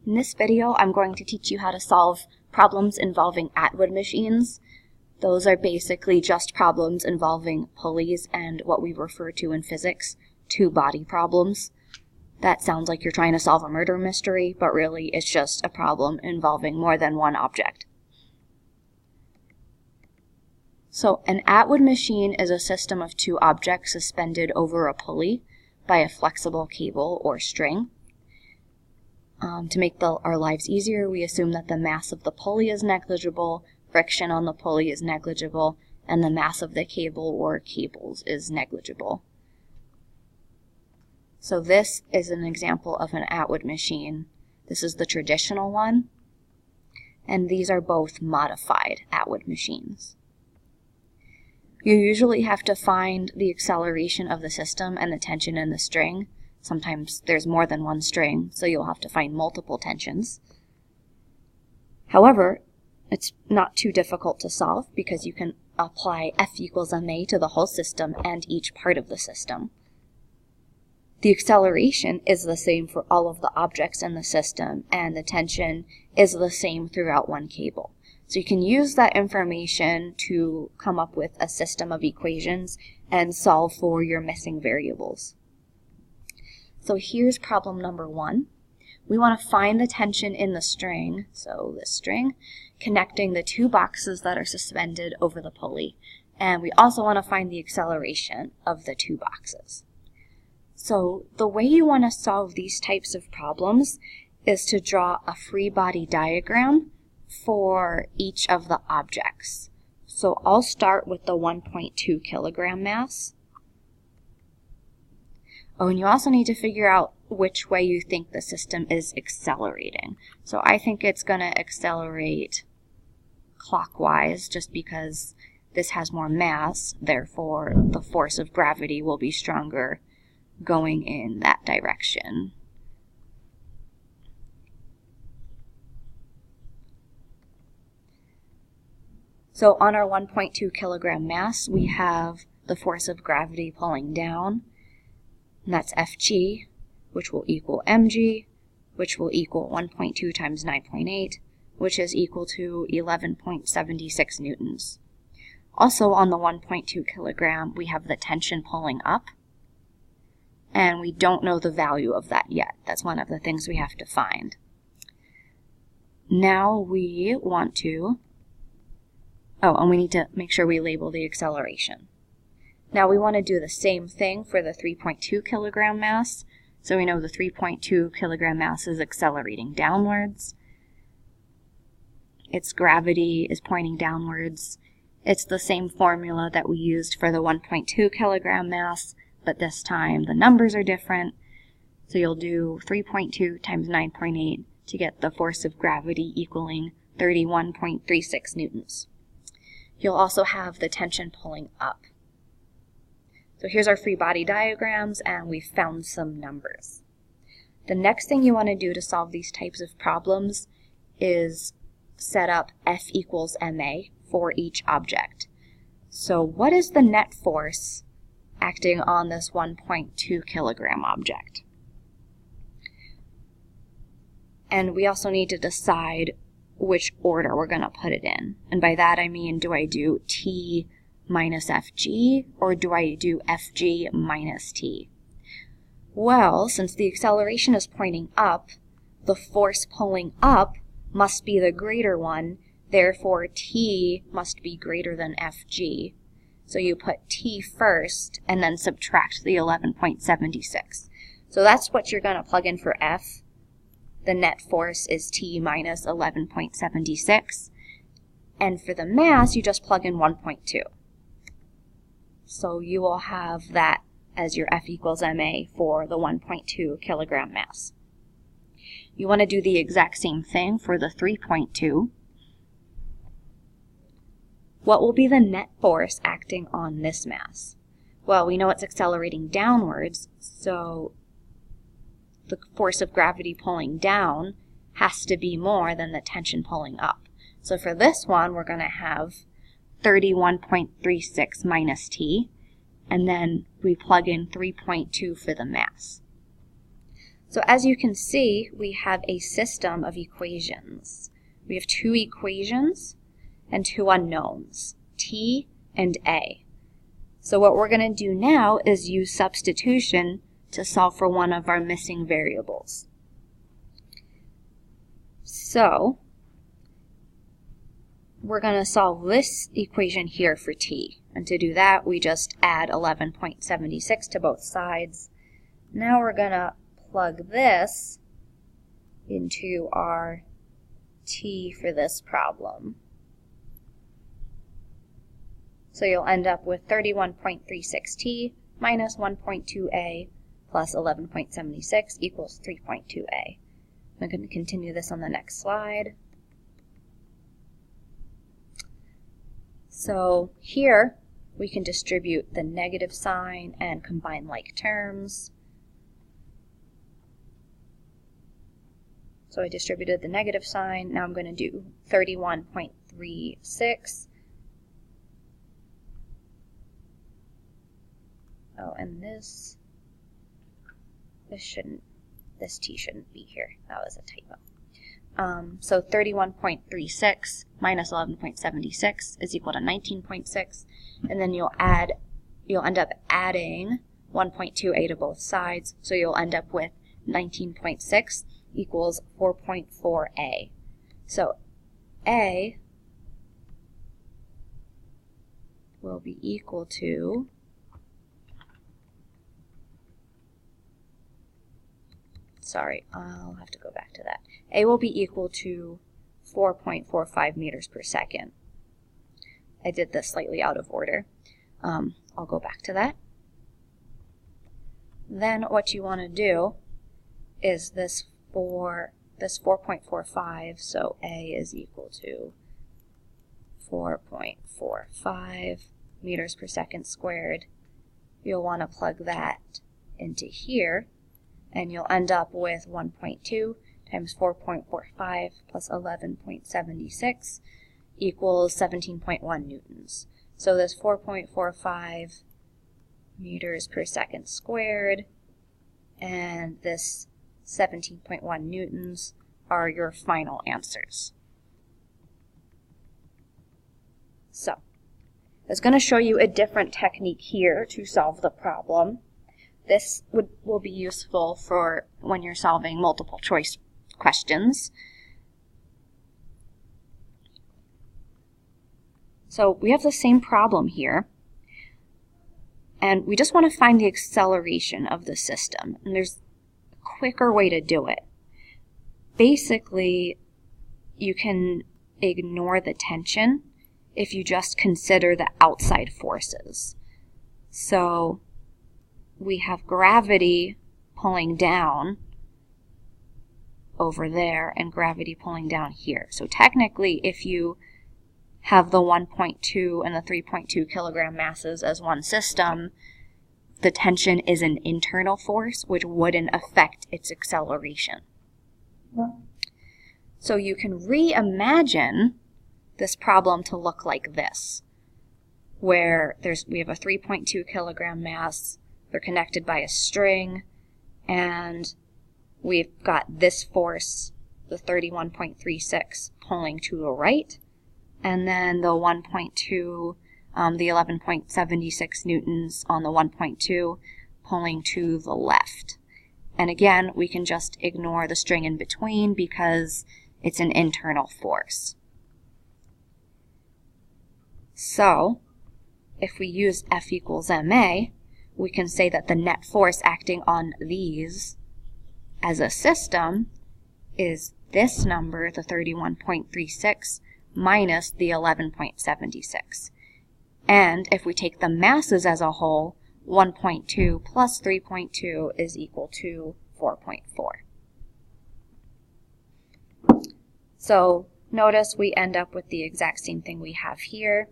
In this video, I'm going to teach you how to solve problems involving Atwood machines. Those are basically just problems involving pulleys and what we refer to in physics, two-body problems. That sounds like you're trying to solve a murder mystery, but really it's just a problem involving more than one object. So an Atwood machine is a system of two objects suspended over a pulley by a flexible cable or string. To make our lives easier, we assume that the mass of the pulley is negligible, friction on the pulley is negligible, and the mass of the cable or cables is negligible. So this is an example of an Atwood machine. This is the traditional one, and these are both modified Atwood machines. You usually have to find the acceleration of the system and the tension in the string. Sometimes there's more than one string, so you'll have to find multiple tensions. However, it's not too difficult to solve because you can apply F equals ma to the whole system and each part of the system. The acceleration is the same for all of the objects in the system, and the tension is the same throughout one cable. So you can use that information to come up with a system of equations and solve for your missing variables. So here's problem number 1. We want to find the tension in the string, so this string, connecting the two boxes that are suspended over the pulley. And we also want to find the acceleration of the two boxes. So the way you want to solve these types of problems is to draw a free body diagram for each of the objects. So I'll start with the 1.2 kilogram mass. Oh, and you also need to figure out which way you think the system is accelerating. So I think it's going to accelerate clockwise just because this has more mass, therefore the force of gravity will be stronger going in that direction. So on our 1.2 kilogram mass, we have the force of gravity pulling down, and that's Fg, which will equal mg, which will equal 1.2 times 9.8, which is equal to 11.76 newtons. Also on the 1.2 kilogram, we have the tension pulling up, and we don't know the value of that yet. That's one of the things we have to find. Now we want to, and we need to make sure we label the acceleration. Now we want to do the same thing for the 3.2 kilogram mass. So we know the 3.2 kilogram mass is accelerating downwards. Its gravity is pointing downwards. It's the same formula that we used for the 1.2 kilogram mass, but this time the numbers are different. So you'll do 3.2 times 9.8 to get the force of gravity equaling 31.36 newtons. You'll also have the tension pulling up. So here's our free body diagrams, and we've found some numbers. The next thing you want to do to solve these types of problems is set up F equals ma for each object. So what is the net force acting on this 1.2 kilogram object? And we also need to decide which order we're going to put it in. And by that I mean, do I do T minus Fg, or do I do Fg minus T? Well, since the acceleration is pointing up, the force pulling up must be the greater one, therefore T must be greater than Fg. So you put T first, and then subtract the 11.76. So that's what you're going to plug in for F. The net force is T minus 11.76. And for the mass, you just plug in 1.2. So you will have that as your F equals ma for the 1.2 kilogram mass. You want to do the exact same thing for the 3.2. What will be the net force acting on this mass? Well, we know it's accelerating downwards, so the force of gravity pulling down has to be more than the tension pulling up. So for this one, we're going to have 31.36 minus T, and then we plug in 3.2 for the mass. So as you can see, we have a system of equations. We have two equations and two unknowns, t and a. So what we're going to do now is use substitution to solve for one of our missing variables. So we're going to solve this equation here for t. And to do that, we just add 11.76 to both sides. Now we're going to plug this into our t for this problem. So you'll end up with 31.36t minus 1.2a plus 11.76 equals 3.2a. I'm going to continue this on the next slide. So here we can distribute the negative sign and combine like terms. So I distributed the negative sign. Now I'm going to do 31.36. Oh, and this t shouldn't be here. That was a typo. So 31.36 minus 11.76 is equal to 19.6, and then you'll end up adding 1.2a to both sides, so you'll end up with 19.6 equals 4.4a. So a will be equal to I'll have to go back to that. A will be equal to 4.45 meters per second. I did this slightly out of order. I'll go back to that. Then what you want to do is this 4.45, so A is equal to 4.45 meters per second squared. You'll want to plug that into here, and you'll end up with 1.2 times 4.45 plus 11.76 equals 17.1 newtons. So this 4.45 meters per second squared and this 17.1 newtons are your final answers. So, I was going to show you a different technique here to solve the problem. This will be useful for when you're solving multiple choice questions. So we have the same problem here, and we just want to find the acceleration of the system, and there's a quicker way to do it. Basically, you can ignore the tension if you just consider the outside forces. So we have gravity pulling down over there and gravity pulling down here. So technically, if you have the 1.2 and the 3.2 kilogram masses as one system, the tension is an internal force which wouldn't affect its acceleration. So you can reimagine this problem to look like this, where we have a 3.2 kilogram mass, they're connected by a string, and we've got this force, the 31.36, pulling to the right, and then the 1.2, the 11.76 newtons on the 1.2 pulling to the left. And again, we can just ignore the string in between because it's an internal force. So, if we use F equals ma, we can say that the net force acting on these as a system is this number, the 31.36, minus the 11.76. And if we take the masses as a whole, 1.2 plus 3.2 is equal to 4.4. So notice we end up with the exact same thing we have here,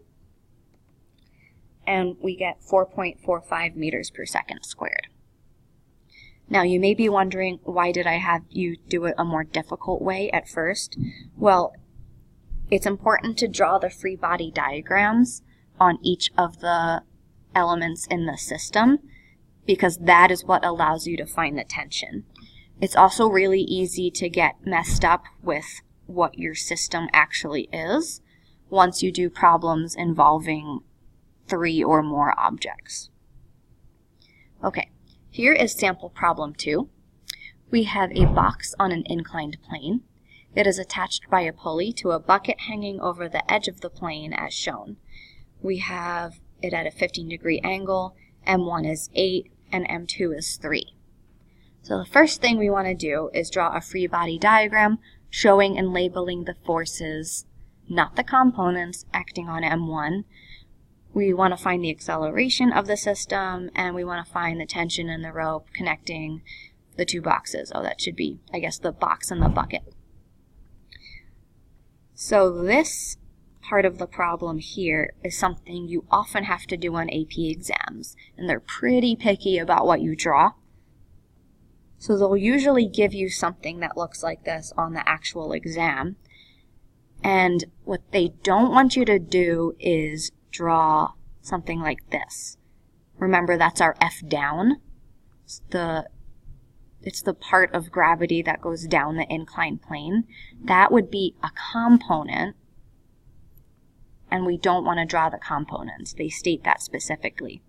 and we get 4.45 meters per second squared. Now you may be wondering, why did I have you do it a more difficult way at first? Well, it's important to draw the free body diagrams on each of the elements in the system, because that is what allows you to find the tension. It's also really easy to get messed up with what your system actually is once you do problems involving 3 or more objects. Okay, here is sample problem 2. We have a box on an inclined plane. It is attached by a pulley to a bucket hanging over the edge of the plane as shown. We have it at a 15-degree angle, M1 is 8, and M2 is 3. So the first thing we want to do is draw a free body diagram showing and labeling the forces, not the components, acting on M1. We want to find the acceleration of the system, and we want to find the tension in the rope connecting the 2 boxes. Oh, that should be, I guess, the box and the bucket. So this part of the problem here is something you often have to do on AP exams, and they're pretty picky about what you draw. So they'll usually give you something that looks like this on the actual exam, and what they don't want you to do is draw something like this. Remember, that's our F down. It's the part of gravity that goes down the inclined plane. That would be a component, and we don't want to draw the components. They state that specifically.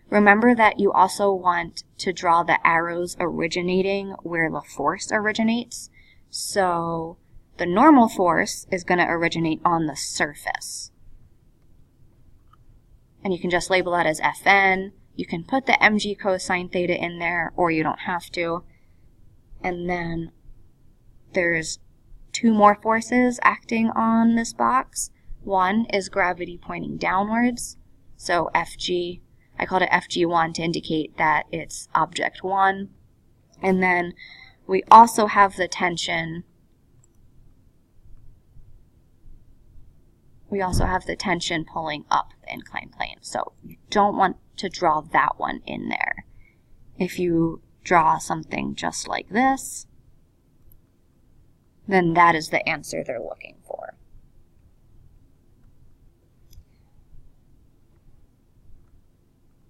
Remember that you also want to draw the arrows originating where the force originates. So the normal force is going to originate on the surface. And you can just label that as Fn. You can put the mg cosine theta in there, or you don't have to. And then there's 2 more forces acting on this box. One is gravity pointing downwards, so Fg. I called it Fg1 to indicate that it's object 1. And then we also have the tension. We also have the tension pulling up the inclined plane. So you don't want to draw that one in there. If you draw something just like this, then that is the answer they're looking for.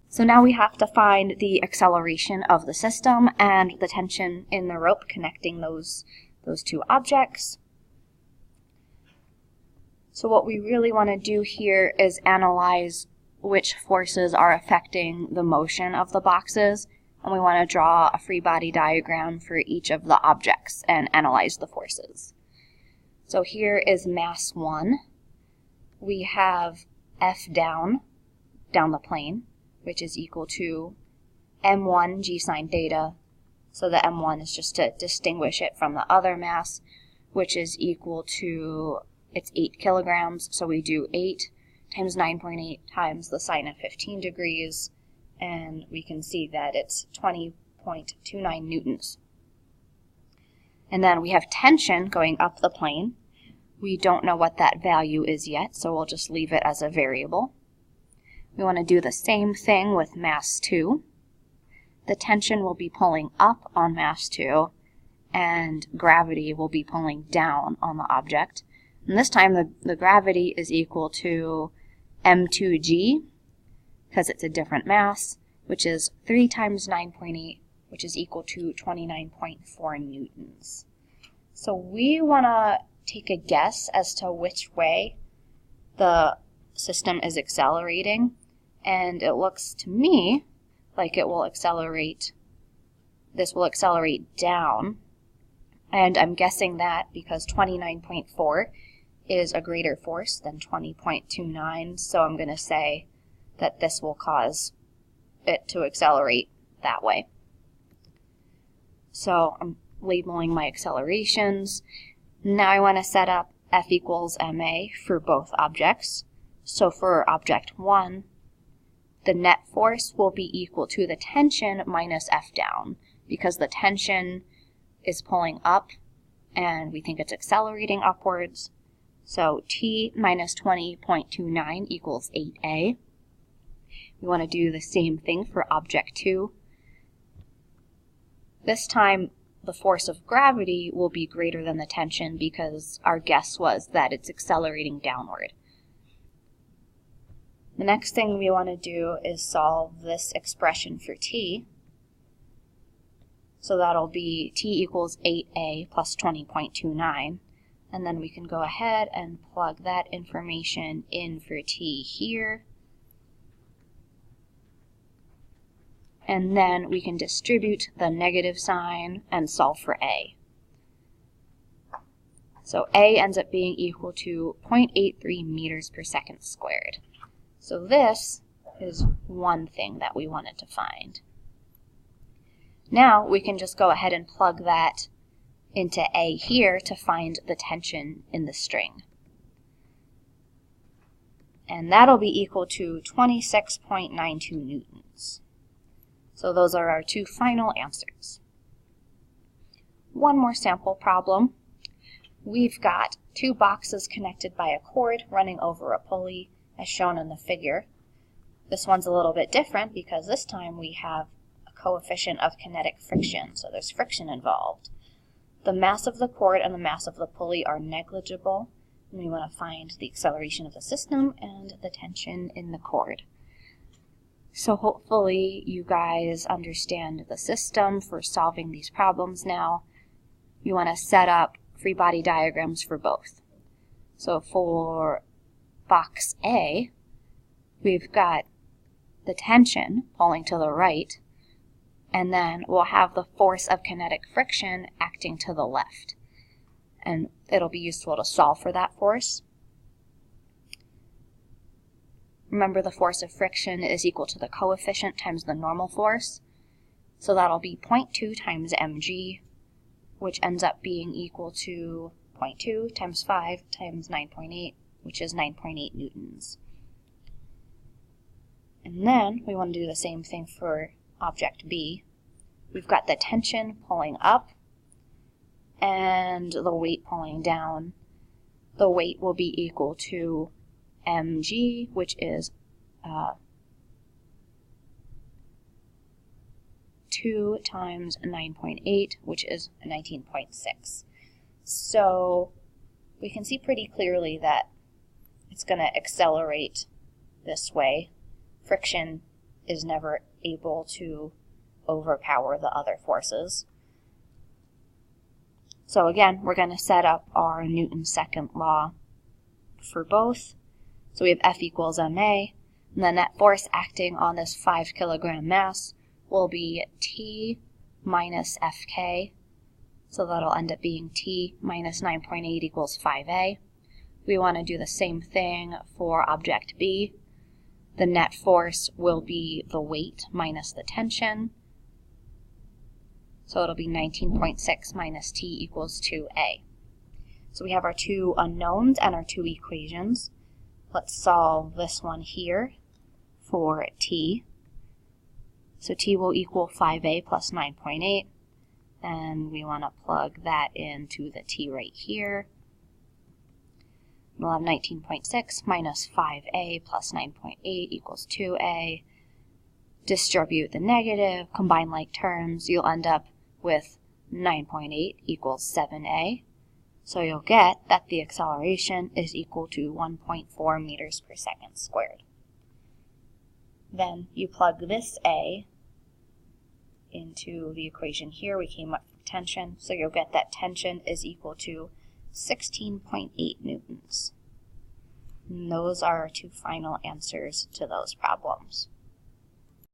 So now we have to find the acceleration of the system and the tension in the rope connecting those 2 objects. So what we really want to do here is analyze which forces are affecting the motion of the boxes, and we want to draw a free body diagram for each of the objects and analyze the forces. So here is mass 1. We have F down the plane, which is equal to m1 g sine theta. So the m1 is just to distinguish it from the other mass, which is equal to, it's 8 kilograms. So we do 8 times 9.8 times the sine of 15 degrees, and we can see that it's 20.29 newtons. And then we have tension going up the plane. We don't know what that value is yet, so we'll just leave it as a variable. We want to do the same thing with mass 2. The tension will be pulling up on mass 2, and gravity will be pulling down on the object. And this time the gravity is equal to m2g, because it's a different mass, which is 3 times 9.8, which is equal to 29.4 newtons. So we want to take a guess as to which way the system is accelerating. And it looks to me like it will accelerate, this will accelerate down. And I'm guessing that because 29.4 is a greater force than 20.29, so I'm going to say that this will cause it to accelerate that way. So I'm labeling my accelerations. Now I want to set up F equals ma for both objects. So for object 1, the net force will be equal to the tension minus F down, because the tension is pulling up and we think it's accelerating upwards. So T minus 20.29 equals 8a. We want to do the same thing for object 2. This time the force of gravity will be greater than the tension because our guess was that it's accelerating downward. The next thing we want to do is solve this expression for t. So that'll be T equals 8A plus 20.29. And then we can go ahead and plug that information in for T here. And then we can distribute the negative sign and solve for A. So A ends up being equal to 0.83 meters per second squared. So this is one thing that we wanted to find. Now we can just go ahead and plug that into A here to find the tension in the string. And that'll be equal to 26.92 newtons. So those are our two final answers. One more sample problem. We've got two boxes connected by a cord running over a pulley as shown in the figure. This one's a little bit different because this time we have a coefficient of kinetic friction, so there's friction involved. The mass of the cord and the mass of the pulley are negligible, and we want to find the acceleration of the system and the tension in the cord. So hopefully you guys understand the system for solving these problems now. You want to set up free body diagrams for both. So for box A, we've got the tension pulling to the right, and then we'll have the force of kinetic friction acting to the left. And it'll be useful to solve for that force. Remember, the force of friction is equal to the coefficient times the normal force. So that'll be 0.2 times mg, which ends up being equal to 0.2 times 5 times 9.8, which is 9.8 newtons. And then we want to do the same thing for object B. We've got the tension pulling up and the weight pulling down. The weight will be equal to mg, which is 2 times 9.8, which is 19.6. So we can see pretty clearly that it's going to accelerate this way. Friction is never able to overpower the other forces. So again, we're going to set up our Newton's second law for both. So we have F equals ma, and then that force acting on this 5 kilogram mass will be T minus Fk. So that'll end up being T minus 9.8 equals 5a. We want to do the same thing for object B. The net force will be the weight minus the tension. So it'll be 19.6 minus T equals 2a. So we have our two unknowns and our two equations. Let's solve this one here for T. So T will equal 5a plus 9.8, and we want to plug that into the T right here. We'll have 19.6 minus 5a plus 9.8 equals 2a. Distribute the negative, combine like terms, you'll end up with 9.8 equals 7a. So you'll get that the acceleration is equal to 1.4 meters per second squared. Then you plug this A into the equation here. We came up with tension, so you'll get that tension is equal to 16.8 newtons. And those are our two final answers to those problems.